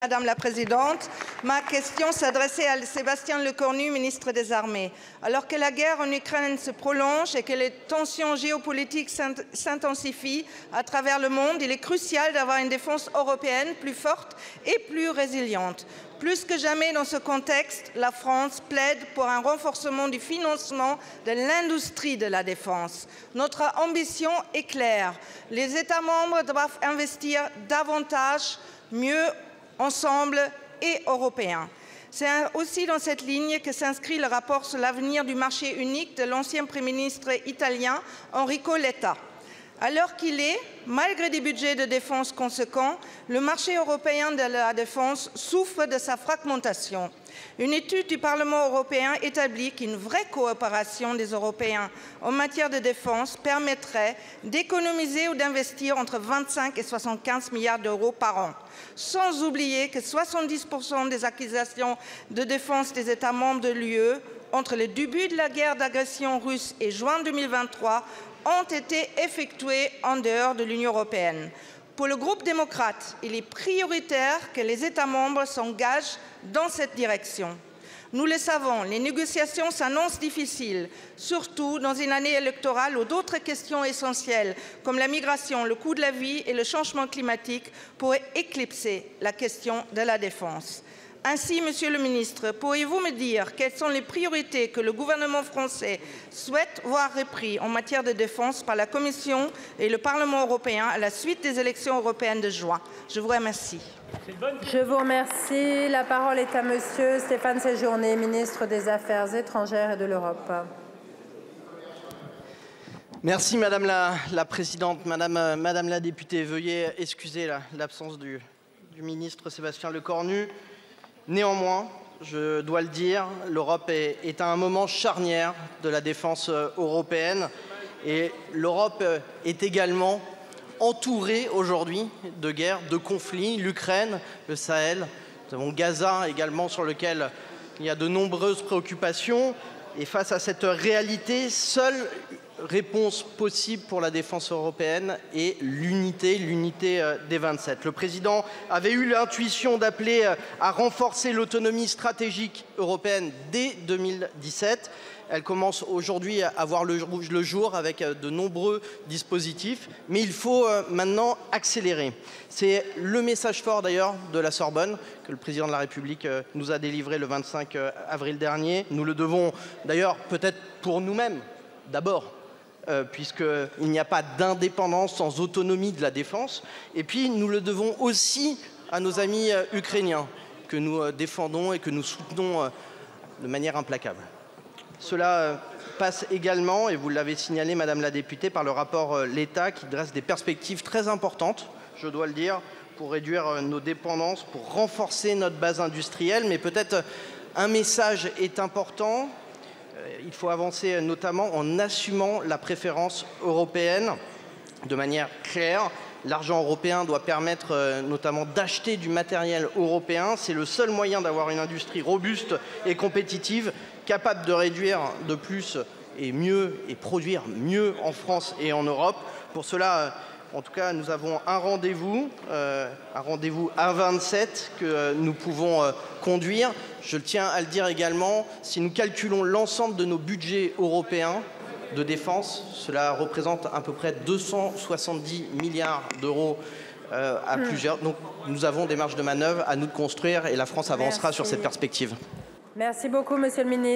Madame la Présidente, ma question s'adressait à Sébastien Lecornu, ministre des Armées. Alors que la guerre en Ukraine se prolonge et que les tensions géopolitiques s'intensifient à travers le monde, il est crucial d'avoir une défense européenne plus forte et plus résiliente. Plus que jamais dans ce contexte, la France plaide pour un renforcement du financement de l'industrie de la défense. Notre ambition est claire. Les États membres doivent investir davantage, mieux, ensemble et européen. C'est aussi dans cette ligne que s'inscrit le rapport sur l'avenir du marché unique de l'ancien Premier ministre italien Enrico Letta. Alors qu'il est, malgré des budgets de défense conséquents, le marché européen de la défense souffre de sa fragmentation. Une étude du Parlement européen établit qu'une vraie coopération des Européens en matière de défense permettrait d'économiser ou d'investir entre 25 et 75 milliards d'euros par an. Sans oublier que 70% des acquisitions de défense des États membres de l'UE entre le début de la guerre d'agression russe et juin 2023 ont été effectuées en dehors de l'Union européenne. Pour le groupe démocrate, il est prioritaire que les États membres s'engagent dans cette direction. Nous le savons, les négociations s'annoncent difficiles, surtout dans une année électorale où d'autres questions essentielles, comme la migration, le coût de la vie et le changement climatique, pourraient éclipser la question de la défense. Ainsi, Monsieur le Ministre, pourriez-vous me dire quelles sont les priorités que le gouvernement français souhaite voir reprises en matière de défense par la Commission et le Parlement européen à la suite des élections européennes de juin? Je vous remercie. Je vous remercie. La parole est à Monsieur Stéphane Séjourné, ministre des Affaires étrangères et de l'Europe. Merci Madame la Présidente. Madame la députée, veuillez excuser l'absence du ministre Sébastien Lecornu. Néanmoins, je dois le dire, l'Europe est à un moment charnière de la défense européenne et l'Europe est également entourée aujourd'hui de guerres, de conflits, l'Ukraine, le Sahel, nous avons Gaza également sur lequel il y a de nombreuses préoccupations et face à cette réalité, seule réponse possible pour la défense européenne est l'unité des 27. Le président avait eu l'intuition d'appeler à renforcer l'autonomie stratégique européenne dès 2017. Elle commence aujourd'hui à voir le jour avec de nombreux dispositifs, mais il faut maintenant accélérer. C'est le message fort d'ailleurs de la Sorbonne que le président de la République nous a délivré le 25 avril dernier. Nous le devons d'ailleurs peut-être pour nous-mêmes d'abord, puisqu'il n'y a pas d'indépendance sans autonomie de la défense. Et puis nous le devons aussi à nos amis ukrainiens que nous défendons et que nous soutenons de manière implacable. Cela passe également, et vous l'avez signalé Madame la députée, par le rapport Letta qui dresse des perspectives très importantes, je dois le dire, pour réduire nos dépendances, pour renforcer notre base industrielle. Mais peut-être un message est important. Il faut avancer notamment en assumant la préférence européenne de manière claire. L'argent européen doit permettre notamment d'acheter du matériel européen. C'est le seul moyen d'avoir une industrie robuste et compétitive, capable de réduire de plus et mieux et produire mieux en France et en Europe. Pour cela, en tout cas, nous avons un rendez-vous à 27 que nous pouvons conduire. Je tiens à le dire également, si nous calculons l'ensemble de nos budgets européens de défense, cela représente à peu près 270 milliards d'euros à plusieurs. Donc nous avons des marges de manœuvre à nous de construire et la France avancera sur cette perspective. Merci beaucoup, Monsieur le Ministre.